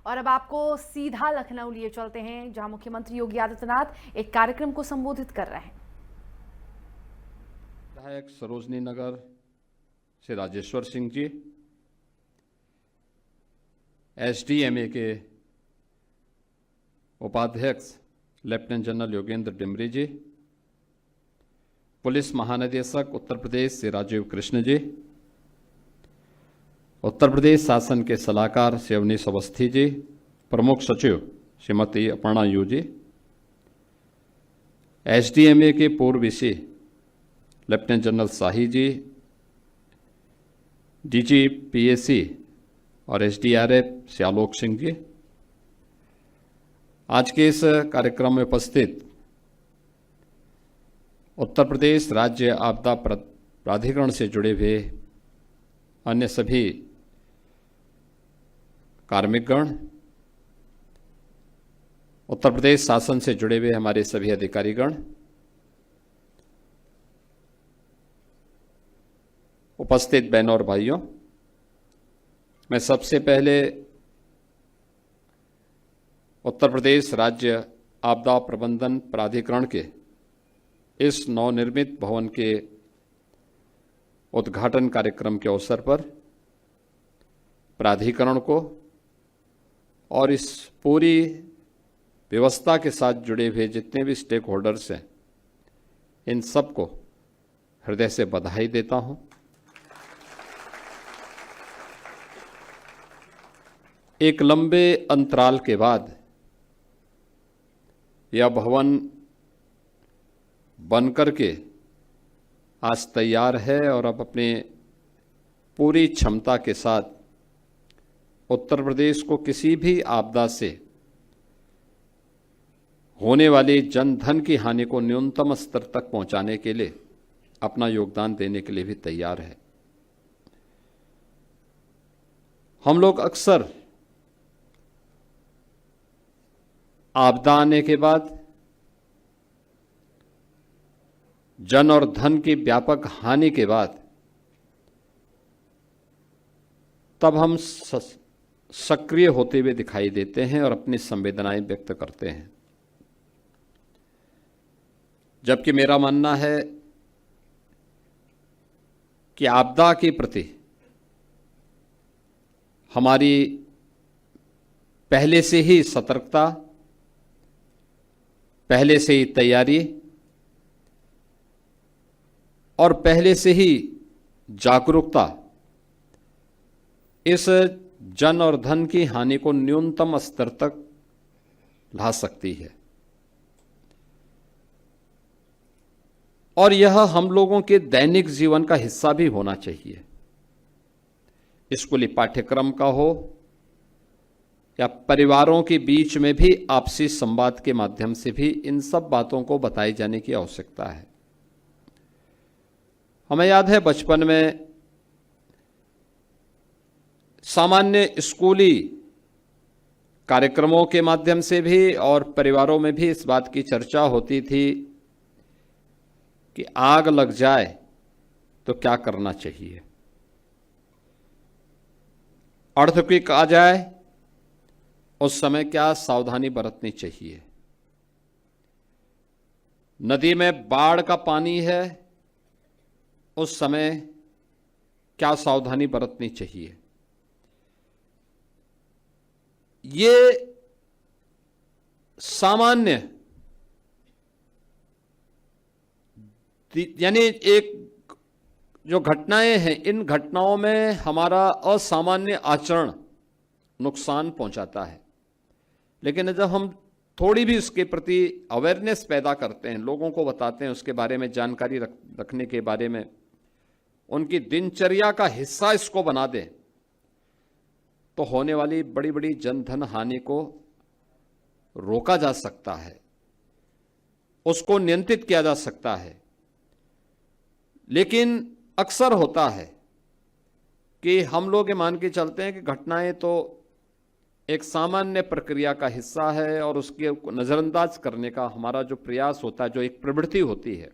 और अब आपको सीधा लखनऊ लिए चलते हैं, जहां मुख्यमंत्री योगी आदित्यनाथ एक कार्यक्रम को संबोधित कर रहे हैं। विधायक सरोजनी नगर से राजेश्वर सिंह जी, एसडीएमए के उपाध्यक्ष लेफ्टिनेंट जनरल योगेंद्र डिमरी जी, पुलिस महानिदेशक उत्तर प्रदेश से राजीव कृष्ण जी, उत्तर प्रदेश शासन के सलाहकार श्री अवनीश अवस्थी जी, प्रमुख सचिव श्रीमती अपर्णा यू जी, एसडीएमए के पूर्व EC lieutenant general Shahi ji, DG PAC और एसडीआरएफ श्री आलोक सिंह जी, आज के इस कार्यक्रम में उपस्थित उत्तर प्रदेश राज्य आपदा प्राधिकरण से जुड़े हुए अन्य सभी कार्मिकगण, उत्तर प्रदेश शासन से जुड़े हुए हमारे सभी अधिकारीगण, उपस्थित बहनों और भाइयों, मैं सबसे पहले उत्तर प्रदेश राज्य आपदा प्रबंधन प्राधिकरण के इस नवनिर्मित भवन के उद्घाटन कार्यक्रम के अवसर पर प्राधिकरण को और इस पूरी व्यवस्था के साथ जुड़े हुए जितने भी स्टेक होल्डर्स हैं, इन सबको हृदय से बधाई देता हूं। एक लंबे अंतराल के बाद यह भवन बनकर के आज तैयार है और अब अपने पूरी क्षमता के साथ उत्तर प्रदेश को किसी भी आपदा से होने वाली जन धन की हानि को न्यूनतम स्तर तक पहुंचाने के लिए अपना योगदान देने के लिए भी तैयार है। हम लोग अक्सर आपदा आने के बाद जन और धन की व्यापक हानि के बाद तब हम सक्रिय होते हुए दिखाई देते हैं और अपनी संवेदनाएं व्यक्त करते हैं, जबकि मेरा मानना है कि आपदा के प्रति हमारी पहले से ही सतर्कता, पहले से ही तैयारी और पहले से ही जागरूकता इस जन और धन की हानि को न्यूनतम स्तर तक ला सकती है। और यह हम लोगों के दैनिक जीवन का हिस्सा भी होना चाहिए। स्कूली पाठ्यक्रम का हो या परिवारों के बीच में भी आपसी संवाद के माध्यम से भी इन सब बातों को बताए जाने की आवश्यकता है। हमें याद है बचपन में सामान्य स्कूली कार्यक्रमों के माध्यम से भी और परिवारों में भी इस बात की चर्चा होती थी कि आग लग जाए तो क्या करना चाहिए, अर्थक्वेक आ जाए उस समय क्या सावधानी बरतनी चाहिए, नदी में बाढ़ का पानी है उस समय क्या सावधानी बरतनी चाहिए। ये सामान्य यानी एक जो घटनाएं हैं, इन घटनाओं में हमारा असामान्य आचरण नुकसान पहुंचाता है, लेकिन जब हम थोड़ी भी उसके प्रति अवेयरनेस पैदा करते हैं, लोगों को बताते हैं, उसके बारे में जानकारी रखने के बारे में उनकी दिनचर्या का हिस्सा इसको बना दें, तो होने वाली बड़ी बड़ी जन धन हानि को रोका जा सकता है, उसको नियंत्रित किया जा सकता है। लेकिन अक्सर होता है कि हम लोग ये मान के चलते हैं कि घटनाएं तो एक सामान्य प्रक्रिया का हिस्सा है और उसके नजरअंदाज करने का हमारा जो प्रयास होता है, जो एक प्रवृत्ति होती है।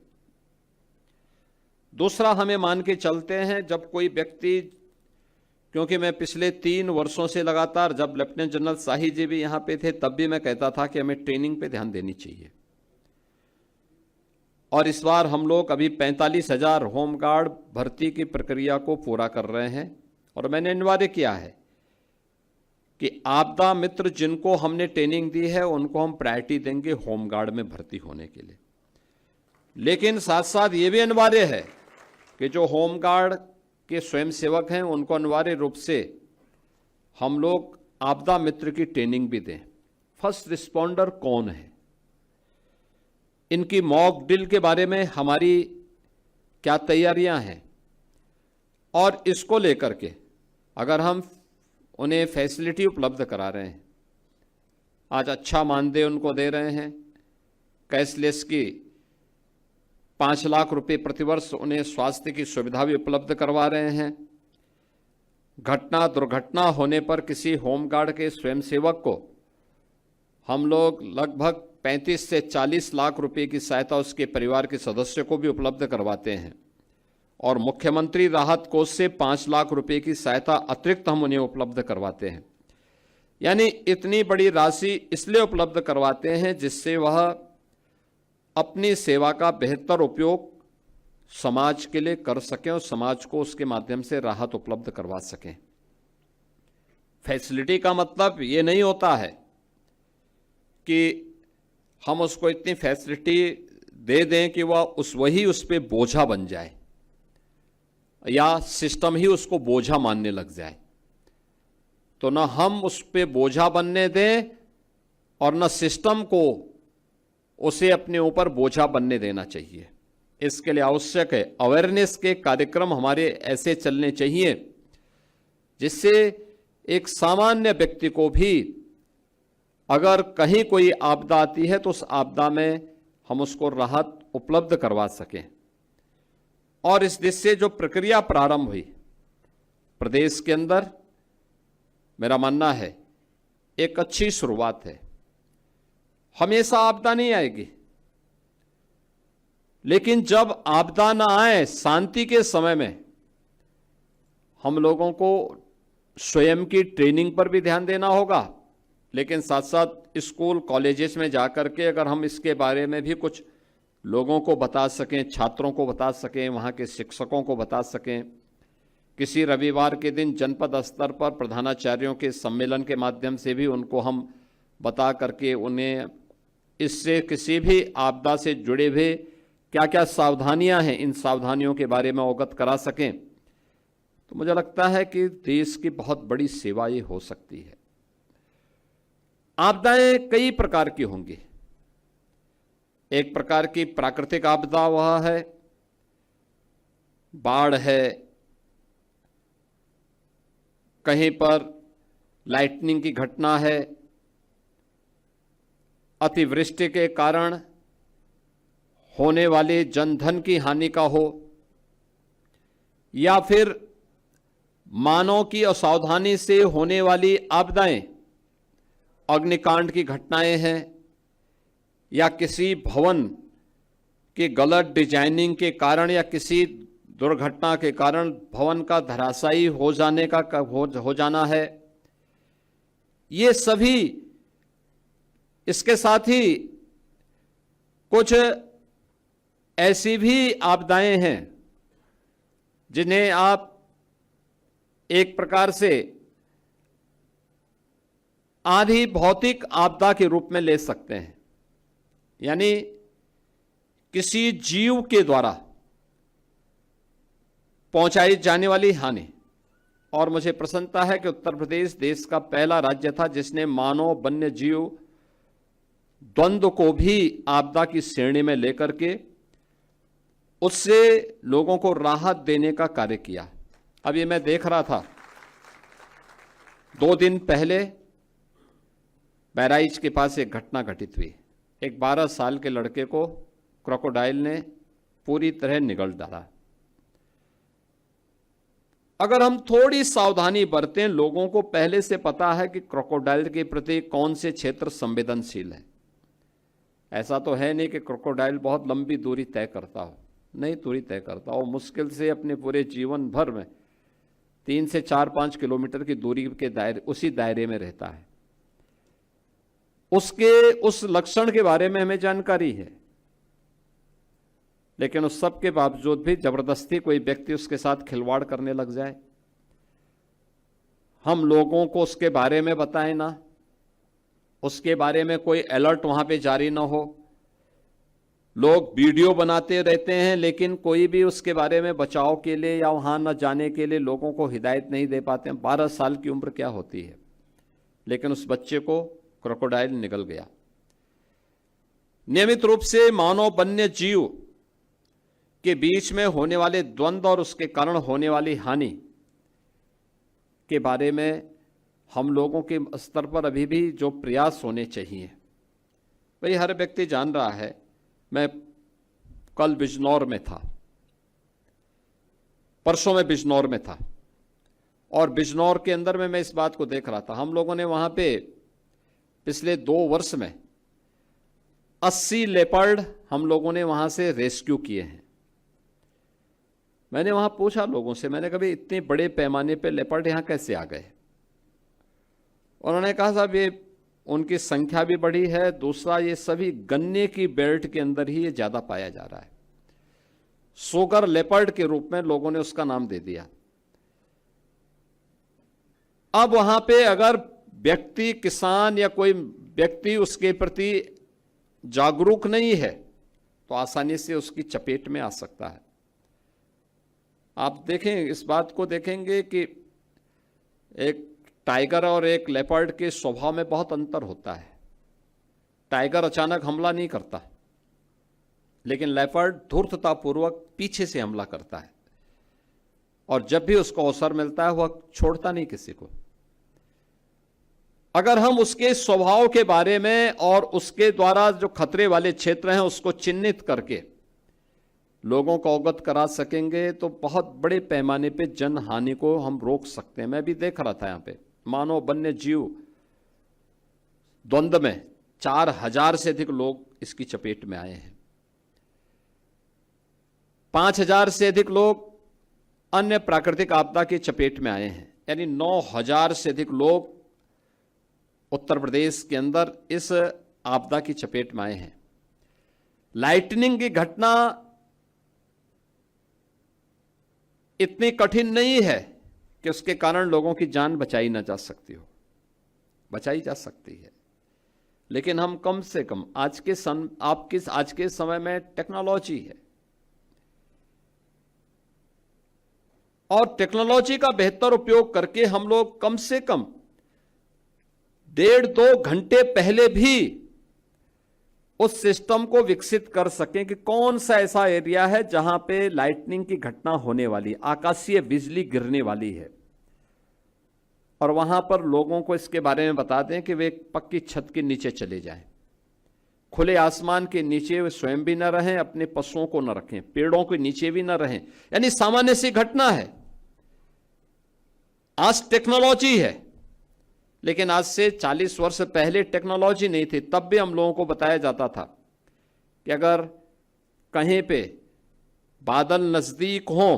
दूसरा, हमें मान के चलते हैं जब कोई व्यक्ति क्योंकि मैं पिछले 3 वर्षों से लगातार, जब लेफ्टिनेंट जनरल शाही जी भी यहाँ पे थे तब भी मैं कहता था कि हमें ट्रेनिंग पे ध्यान देनी चाहिए। और इस बार हम लोग अभी 45,000 होमगार्ड भर्ती की प्रक्रिया को पूरा कर रहे हैं और मैंने अनिवार्य किया है कि आपदा मित्र जिनको हमने ट्रेनिंग दी है उनको हम प्रायोरिटी देंगे होमगार्ड में भर्ती होने के लिए। लेकिन साथ साथ ये भी अनिवार्य है कि जो होमगार्ड के स्वयंसेवक हैं उनको अनिवार्य रूप से हम लोग आपदा मित्र की ट्रेनिंग भी दें। फर्स्ट रिस्पॉन्डर कौन है, इनकी मॉक ड्रिल के बारे में हमारी क्या तैयारियां हैं, और इसको लेकर के अगर हम उन्हें फैसिलिटी उपलब्ध करा रहे हैं, आज अच्छा मानदेय उनको दे रहे हैं, कैशलेस की 5 लाख रुपए प्रतिवर्ष उन्हें स्वास्थ्य की सुविधा भी उपलब्ध करवा रहे हैं, घटना दुर्घटना होने पर किसी होमगार्ड के स्वयंसेवक को हम लोग लगभग 35 से 40 लाख रुपए की सहायता उसके परिवार के सदस्य को भी उपलब्ध करवाते हैं, और मुख्यमंत्री राहत कोष से 5 लाख रुपए की सहायता अतिरिक्त हम उन्हें उपलब्ध करवाते हैं। यानी इतनी बड़ी राशि इसलिए उपलब्ध करवाते हैं जिससे वह अपनी सेवा का बेहतर उपयोग समाज के लिए कर सकें और समाज को उसके माध्यम से राहत उपलब्ध करवा सकें। फैसिलिटी का मतलब ये नहीं होता है कि हम उसको इतनी फैसिलिटी दे दें कि वह उस पे बोझा बन जाए या सिस्टम ही उसको बोझा मानने लग जाए। तो न हम उस पे बोझा बनने दें और न सिस्टम को उसे अपने ऊपर बोझा बनने देना चाहिए। इसके लिए आवश्यक है अवेयरनेस के कार्यक्रम हमारे ऐसे चलने चाहिए जिससे एक सामान्य व्यक्ति को भी अगर कहीं कोई आपदा आती है तो उस आपदा में हम उसको राहत उपलब्ध करवा सकें। और इस दिशा से जो प्रक्रिया प्रारंभ हुई प्रदेश के अंदर, मेरा मानना है एक अच्छी शुरुआत है। हमेशा आपदा नहीं आएगी, लेकिन जब आपदा ना आए, शांति के समय में हम लोगों को स्वयं की ट्रेनिंग पर भी ध्यान देना होगा, लेकिन साथ साथ स्कूल कॉलेजेस में जाकर के अगर हम इसके बारे में भी कुछ लोगों को बता सकें, छात्रों को बता सकें, वहाँ के शिक्षकों को बता सकें। किसी रविवार के दिन जनपद स्तर पर प्रधानाचार्यों के सम्मेलन के माध्यम से भी उनको हम बता करके उन्हें इससे किसी भी आपदा से जुड़े हुए क्या क्या सावधानियां हैं, इन सावधानियों के बारे में अवगत करा सकें, तो मुझे लगता है कि देश की बहुत बड़ी सेवा ये हो सकती है। आपदाएं कई प्रकार की होंगी। एक प्रकार की प्राकृतिक आपदा वह है, बाढ़ है, कहीं पर लाइटनिंग की घटना है, अतिवृष्टि के कारण होने वाले जनधन की हानि का हो, या फिर मानव की असावधानी से होने वाली आपदाएं, अग्निकांड की घटनाएं हैं, या किसी भवन की गलत डिजाइनिंग के कारण या किसी दुर्घटना के कारण भवन का धराशायी हो जाने का हो जाना है। ये सभी, इसके साथ ही कुछ ऐसी भी आपदाएं हैं जिन्हें आप एक प्रकार से आधी भौतिक आपदा के रूप में ले सकते हैं, यानी किसी जीव के द्वारा पहुंचाई जाने वाली हानि। और मुझे प्रसन्नता है कि उत्तर प्रदेश देश का पहला राज्य था जिसने मानव वन्य जीव द्वंद्व को भी आपदा की श्रेणी में लेकर के उससे लोगों को राहत देने का कार्य किया। अब ये मैं देख रहा था, 2 दिन पहले बहराइच के पास एक घटना घटित हुई। एक 12 साल के लड़के को क्रोकोडाइल ने पूरी तरह निगल डाला। अगर हम थोड़ी सावधानी बरतें, लोगों को पहले से पता है कि क्रोकोडाइल के प्रति कौन से क्षेत्र संवेदनशील है। ऐसा तो है नहीं कि क्रोकोडाइल बहुत लंबी दूरी तय करता हो, नहीं दूरी तय करता हो, मुश्किल से अपने पूरे जीवन भर में 3 से 4-5 किलोमीटर की दूरी के दायरे, उसी दायरे में रहता है। उसके उस लक्षण के बारे में हमें जानकारी है, लेकिन उस सब के बावजूद भी जबरदस्ती कोई व्यक्ति उसके साथ खिलवाड़ करने लग जाए, हम लोगों को उसके बारे में बताएं ना, उसके बारे में कोई अलर्ट वहां पे जारी ना हो। लोग वीडियो बनाते रहते हैं, लेकिन कोई भी उसके बारे में बचाव के लिए या वहां न जाने के लिए लोगों को हिदायत नहीं दे पाते हैं। 12 साल की उम्र क्या होती है, लेकिन उस बच्चे को क्रोकोडाइल निगल गया। नियमित रूप से मानव वन्य जीव के बीच में होने वाले द्वंद्व और उसके कारण होने वाली हानि के बारे में हम लोगों के स्तर पर अभी भी जो प्रयास होने चाहिए, भाई हर व्यक्ति जान रहा है। मैं कल बिजनौर में था, परसों में बिजनौर में था, और बिजनौर के अंदर में मैं इस बात को देख रहा था। हम लोगों ने वहां पे पिछले 2 वर्ष में 80 लेपर्ड हम लोगों ने वहां से रेस्क्यू किए हैं। मैंने वहां पूछा लोगों से, मैंने कहा इतने बड़े पैमाने पे लेपर्ड यहां कैसे आ गए? उन्होंने कहा साहब ये उनकी संख्या भी बढ़ी है, दूसरा ये सभी गन्ने की बेल्ट के अंदर ही ये ज्यादा पाया जा रहा है। सोगर लेपर्ड के रूप में लोगों ने उसका नाम दे दिया। अब वहां पे अगर व्यक्ति, किसान या कोई व्यक्ति उसके प्रति जागरूक नहीं है तो आसानी से उसकी चपेट में आ सकता है। आप देखें, इस बात को देखेंगे कि एक टाइगर और एक लेपर्ड के स्वभाव में बहुत अंतर होता है। टाइगर अचानक हमला नहीं करता, लेकिन लेपर्ड धूर्ततापूर्वक पीछे से हमला करता है, और जब भी उसको अवसर मिलता है वह छोड़ता नहीं किसी को। अगर हम उसके स्वभाव के बारे में और उसके द्वारा जो खतरे वाले क्षेत्र हैं उसको चिन्हित करके लोगों को अवगत करा सकेंगे तो बहुत बड़े पैमाने पे जन हानि को हम रोक सकते हैं। मैं भी देख रहा था, यहां पे मानव वन्य जीव द्वंद्व में 4000 से अधिक लोग इसकी चपेट में आए हैं। 5000 से अधिक लोग अन्य प्राकृतिक आपदा की चपेट में आए हैं, यानी 9000 से अधिक लोग उत्तर प्रदेश के अंदर इस आपदा की चपेट में आए हैं। लाइटनिंग की घटना इतनी कठिन नहीं है कि उसके कारण लोगों की जान बचाई ना जा सकती हो, बचाई जा सकती है। लेकिन हम कम से कम आज के समय में टेक्नोलॉजी है, और टेक्नोलॉजी का बेहतर उपयोग करके हम लोग कम से कम 1.5-2 घंटे पहले भी उस सिस्टम को विकसित कर सकें कि कौन सा ऐसा एरिया है जहां पे लाइटनिंग की घटना होने वाली, आकाशीय बिजली गिरने वाली है, और वहां पर लोगों को इसके बारे में बता दें कि वे एक पक्की छत के नीचे चले जाएं, खुले आसमान के नीचे वे स्वयं भी न रहें, अपने पशुओं को न रखें, पेड़ों के नीचे भी न रहें। यानी सामान्य सी घटना है। आज टेक्नोलॉजी है, लेकिन आज से 40 वर्ष पहले टेक्नोलॉजी नहीं थी। तब भी हम लोगों को बताया जाता था कि अगर कहीं पे बादल नजदीक हो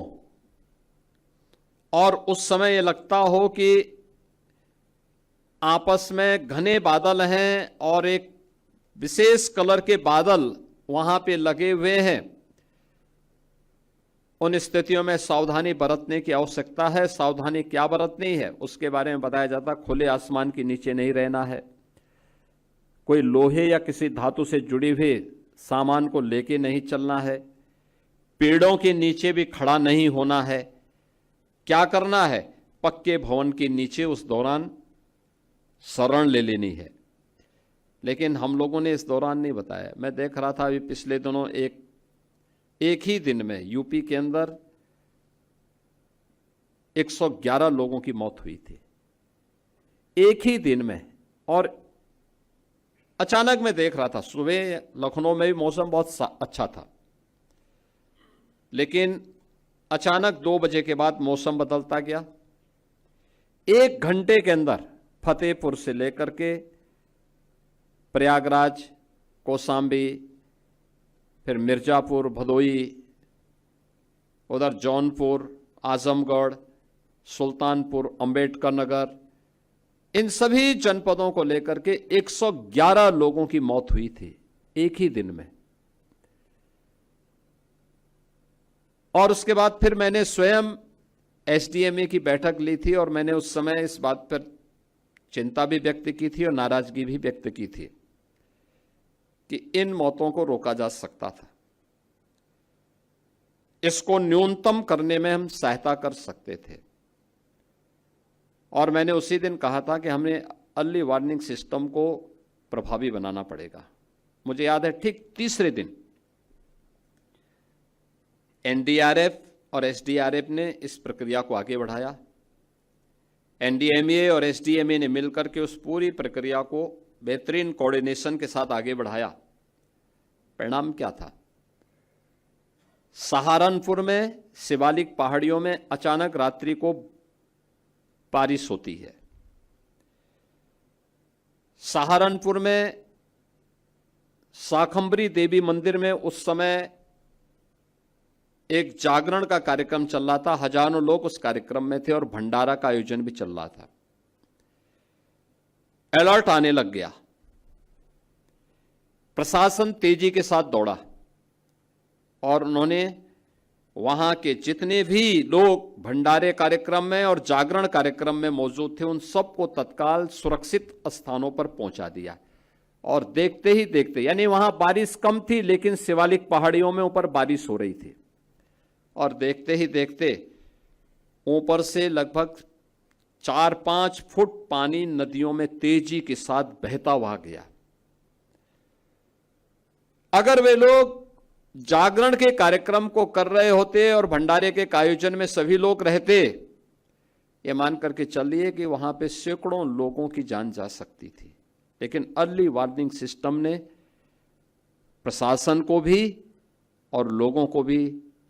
और उस समय ये लगता हो कि आपस में घने बादल हैं और एक विशेष कलर के बादल वहां पे लगे हुए हैं, उन स्थितियों में सावधानी बरतने की आवश्यकता है। सावधानी क्या बरतनी है उसके बारे में बताया जाता। खुले आसमान के नीचे नहीं रहना है, कोई लोहे या किसी धातु से जुड़ी हुई सामान को लेके नहीं चलना है, पेड़ों के नीचे भी खड़ा नहीं होना है। क्या करना है, पक्के भवन के नीचे उस दौरान शरण ले लेनी है। लेकिन हम लोगों ने इस दौरान नहीं बताया। मैं देख रहा था अभी पिछले दिनों एक ही दिन में यूपी के अंदर 111 लोगों की मौत हुई थी, एक ही दिन में। और अचानक मैं देख रहा था, सुबह लखनऊ में भी मौसम बहुत अच्छा था, लेकिन अचानक 2 बजे के बाद मौसम बदलता गया। 1 घंटे के अंदर फतेहपुर से लेकर के प्रयागराज, कौशाम्बी, फिर मिर्जापुर, भदोई, उधर जौनपुर, आजमगढ़, सुल्तानपुर, अंबेडकर नगर, इन सभी जनपदों को लेकर के 111 लोगों की मौत हुई थी एक ही दिन में। और उसके बाद फिर मैंने स्वयं एसडीएमए की बैठक ली थी और मैंने उस समय इस बात पर चिंता भी व्यक्त की थी और नाराजगी भी व्यक्त की थी कि इन मौतों को रोका जा सकता था, इसको न्यूनतम करने में हम सहायता कर सकते थे। और मैंने उसी दिन कहा था कि हमें अर्ली वार्निंग सिस्टम को प्रभावी बनाना पड़ेगा। मुझे याद है ठीक तीसरे दिन एनडीआरएफ और एसडीआरएफ ने इस प्रक्रिया को आगे बढ़ाया। एनडीएमए और एसडीएमए ने मिलकर के उस पूरी प्रक्रिया को बेहतरीन कोऑर्डिनेशन के साथ आगे बढ़ाया। परिणाम क्या था? सहारनपुर में शिवालिक पहाड़ियों में अचानक रात्रि को बारिश होती है। सहारनपुर में शाकंभरी देवी मंदिर में उस समय एक जागरण का कार्यक्रम चल रहा था, हजारों लोग उस कार्यक्रम में थे और भंडारा का आयोजन भी चल रहा था। अलर्ट आने लग गया, प्रशासन तेजी के साथ दौड़ा और उन्होंने वहां के जितने भी लोग भंडारे कार्यक्रम में और जागरण कार्यक्रम में मौजूद थे उन सबको तत्काल सुरक्षित स्थानों पर पहुंचा दिया। और देखते ही देखते, यानी वहां बारिश कम थी लेकिन शिवालिक पहाड़ियों में ऊपर बारिश हो रही थी, और देखते ही देखते ऊपर से लगभग 4-5 फुट पानी नदियों में तेजी के साथ बहता हुआ गया। अगर वे लोग जागरण के कार्यक्रम को कर रहे होते और भंडारे के आयोजन में सभी लोग रहते, ये मान करके चलिए कि वहां पे सैकड़ों लोगों की जान जा सकती थी। लेकिन अर्ली वार्निंग सिस्टम ने प्रशासन को भी और लोगों को भी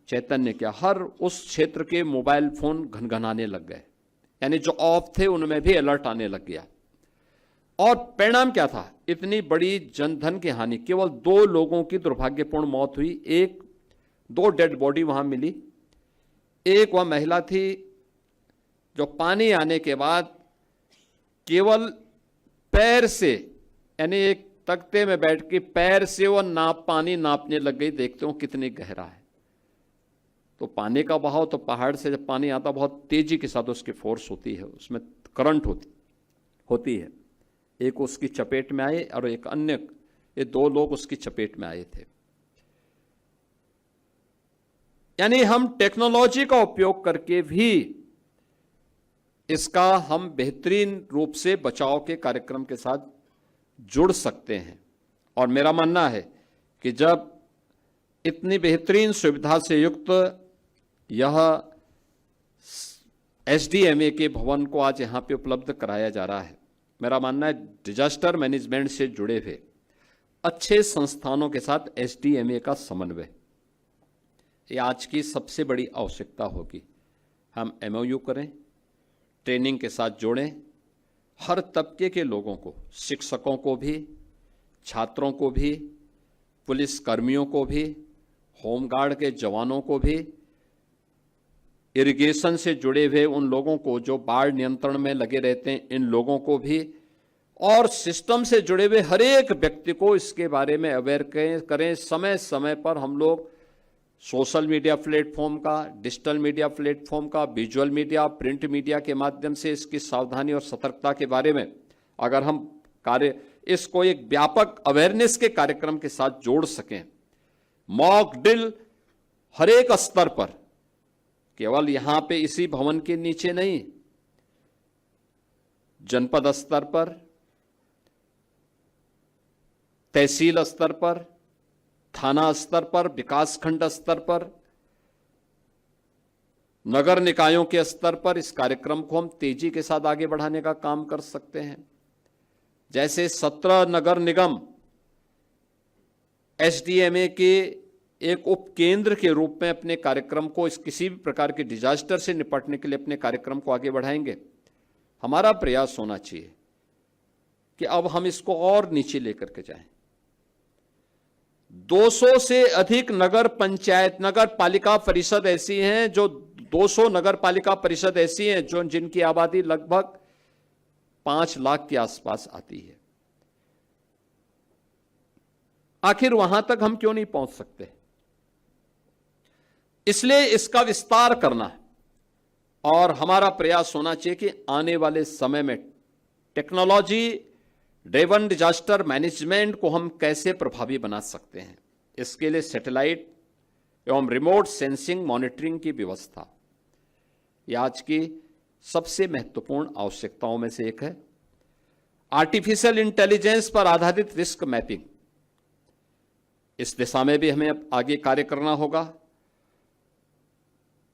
चैतन्य किया। हर उस क्षेत्र के मोबाइल फोन घनघनाने लग गए, यानी जो ऑफ थे उनमें भी अलर्ट आने लग गया। और परिणाम क्या था? इतनी बड़ी जनधन की हानि, केवल 2 लोगों की दुर्भाग्यपूर्ण मौत हुई। 2 डेड बॉडी वहां मिली। एक वह महिला थी जो पानी आने के बाद केवल पैर से, यानी एक तख्ते में बैठ के पैर से वो पानी नापने लग गई, देखते हो कितनी गहरा है। तो पानी का बहाव, तो पहाड़ से जब पानी आता बहुत तेजी के साथ उसकी फोर्स होती है, उसमें करंट होती है। एक उसकी चपेट में आए और एक अन्य, ये 2 लोग उसकी चपेट में आए थे। यानी हम टेक्नोलॉजी का उपयोग करके भी इसका हम बेहतरीन रूप से बचाव के कार्यक्रम के साथ जुड़ सकते हैं। और मेरा मानना है कि जब इतनी बेहतरीन सुविधा से युक्त यह एसडीएमए के भवन को आज यहां पे उपलब्ध कराया जा रहा है, मेरा मानना है डिजास्टर मैनेजमेंट से जुड़े हुए अच्छे संस्थानों के साथ एसडीएमए का समन्वय, ये आज की सबसे बड़ी आवश्यकता होगी। हम एमओयू करें, ट्रेनिंग के साथ जोड़ें, हर तबके के लोगों को, शिक्षकों को भी, छात्रों को भी, पुलिस कर्मियों को भी, होमगार्ड के जवानों को भी, इरिगेशन से जुड़े हुए उन लोगों को जो बाढ़ नियंत्रण में लगे रहते हैं, इन लोगों को भी, और सिस्टम से जुड़े हुए हर एक व्यक्ति को इसके बारे में अवेयर करें। समय समय पर हम लोग सोशल मीडिया प्लेटफॉर्म का, डिजिटल मीडिया प्लेटफॉर्म का, विजुअल मीडिया, प्रिंट मीडिया के माध्यम से इसकी सावधानी और सतर्कता के बारे में अगर हम इसको एक व्यापक अवेयरनेस के कार्यक्रम के साथ जोड़ सकें, मॉक ड्रिल हर एक स्तर पर, केवल यहां पे इसी भवन के नीचे नहीं, जनपद स्तर पर, तहसील स्तर पर, थाना स्तर पर, विकासखंड स्तर पर, नगर निकायों के स्तर पर इस कार्यक्रम को हम तेजी के साथ आगे बढ़ाने का काम कर सकते हैं। जैसे 17 नगर निगम एसडीएमए के एक उपकेंद्र के रूप में अपने कार्यक्रम को, इस किसी भी प्रकार के डिजास्टर से निपटने के लिए अपने कार्यक्रम को आगे बढ़ाएंगे। हमारा प्रयास होना चाहिए कि अब हम इसको और नीचे लेकर के जाएं। 200 से अधिक नगर पंचायत, नगर पालिका परिषद ऐसी हैं जो 200 नगर पालिका परिषद ऐसी हैं जो जिनकी आबादी लगभग 5 लाख के आसपास आती है। आखिर वहां तक हम क्यों नहीं पहुंच सकते? इसलिए इसका विस्तार करना है और हमारा प्रयास होना चाहिए कि आने वाले समय में टेक्नोलॉजी ड्रिवन डिजास्टर मैनेजमेंट को हम कैसे प्रभावी बना सकते हैं। इसके लिए सैटेलाइट एवं रिमोट सेंसिंग मॉनिटरिंग की व्यवस्था यह आज की सबसे महत्वपूर्ण आवश्यकताओं में से एक है। आर्टिफिशियल इंटेलिजेंस पर आधारित रिस्क मैपिंग, इस दिशा में भी हमें अब आगे कार्य करना होगा।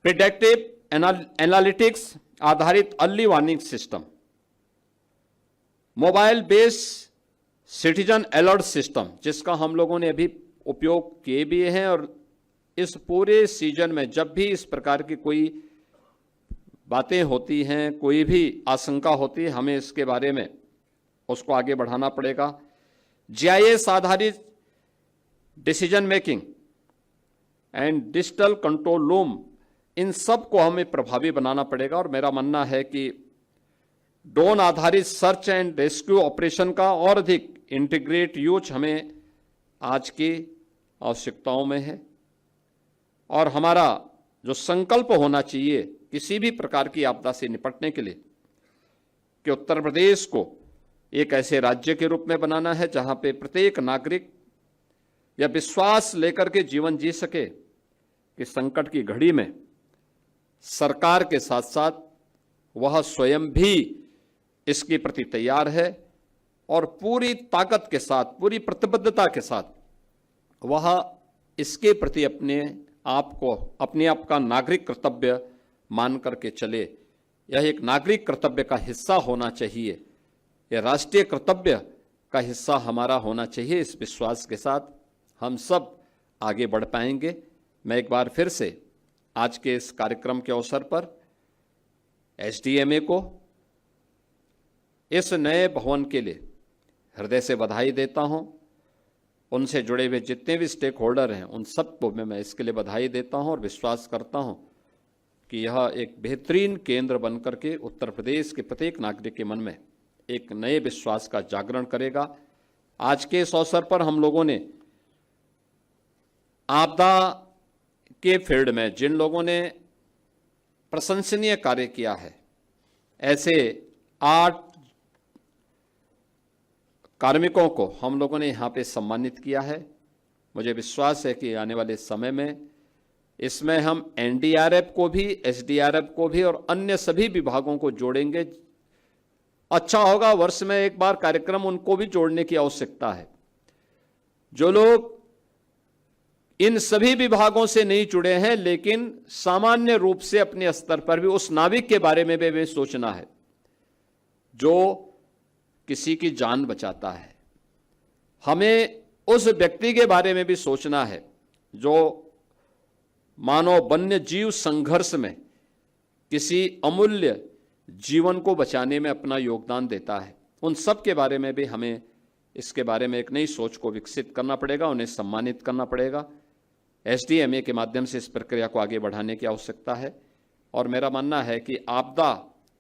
प्रिडिक्टिव एनालिटिक्स आधारित early warning system, mobile based citizen alert system, जिसका हम लोगों ने अभी उपयोग किए भी हैं और इस पूरे सीजन में जब भी इस प्रकार की कोई बातें होती हैं, कोई भी आशंका होती है, हमें इसके बारे में उसको आगे बढ़ाना पड़ेगा। जीआईएस आधारित decision making and digital control room, इन सब को हमें प्रभावी बनाना पड़ेगा। और मेरा मानना है कि ड्रोन आधारित सर्च एंड रेस्क्यू ऑपरेशन का और अधिक इंटीग्रेट यूज हमें आज की आवश्यकताओं में है। और हमारा जो संकल्प होना चाहिए किसी भी प्रकार की आपदा से निपटने के लिए कि उत्तर प्रदेश को एक ऐसे राज्य के रूप में बनाना है जहां पे प्रत्येक नागरिक यह विश्वास लेकर के जीवन जी सके कि संकट की घड़ी में सरकार के साथ साथ वह स्वयं भी इसके प्रति तैयार है और पूरी ताकत के साथ, पूरी प्रतिबद्धता के साथ वह इसके प्रति अपने आप का नागरिक कर्तव्य मान करके चले। यह एक नागरिक कर्तव्य का हिस्सा होना चाहिए, यह राष्ट्रीय कर्तव्य का हिस्सा हमारा होना चाहिए। इस विश्वास के साथ हम सब आगे बढ़ पाएंगे। मैं एक बार फिर से आज के इस कार्यक्रम के अवसर पर एसडीएमए को इस नए भवन के लिए हृदय से बधाई देता हूं। उनसे जुड़े हुए जितने भी स्टेक होल्डर हैं उन सबको मैं इसके लिए बधाई देता हूं और विश्वास करता हूं कि यह एक बेहतरीन केंद्र बनकर के उत्तर प्रदेश के प्रत्येक नागरिक के मन में एक नए विश्वास का जागरण करेगा। आज के इस अवसर पर हम लोगों ने आपदा के फील्ड में जिन लोगों ने प्रशंसनीय कार्य किया है, ऐसे 8 कार्मिकों को हम लोगों ने यहाँ पे सम्मानित किया है। मुझे विश्वास है कि आने वाले समय में इसमें हम एनडीआरएफ को भी, एसडीआरएफ को भी और अन्य सभी विभागों को जोड़ेंगे। अच्छा होगा वर्ष में एक बार कार्यक्रम उनको भी जोड़ने की आवश्यकता है। जो लोग इन सभी विभागों से नहीं जुड़े हैं लेकिन सामान्य रूप से अपने स्तर पर भी उस नाविक के बारे में भी सोचना है जो किसी की जान बचाता है। हमें उस व्यक्ति के बारे में भी सोचना है जो मानव वन्य जीव संघर्ष में किसी अमूल्य जीवन को बचाने में अपना योगदान देता है। उन सब के बारे में भी हमें इसके बारे में एक नई सोच को विकसित करना पड़ेगा, उन्हें सम्मानित करना पड़ेगा। एसडीएमए के माध्यम से इस प्रक्रिया को आगे बढ़ाने की आवश्यकता है। और मेरा मानना है कि आपदा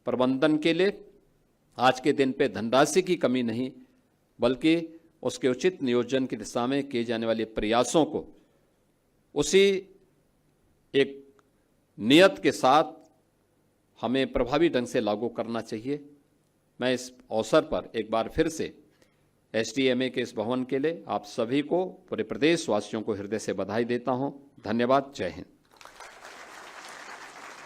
प्रबंधन के लिए आज के दिन पे धनराशि की कमी नहीं, बल्कि उसके उचित नियोजन की दिशा में किए जाने वाले प्रयासों को उसी एक नियत के साथ हमें प्रभावी ढंग से लागू करना चाहिए। मैं इस अवसर पर एक बार फिर से एसडीएमए के इस भवन के लिए आप सभी को, पूरे प्रदेशवासियों को हृदय से बधाई देता हूं। धन्यवाद। जय हिंद।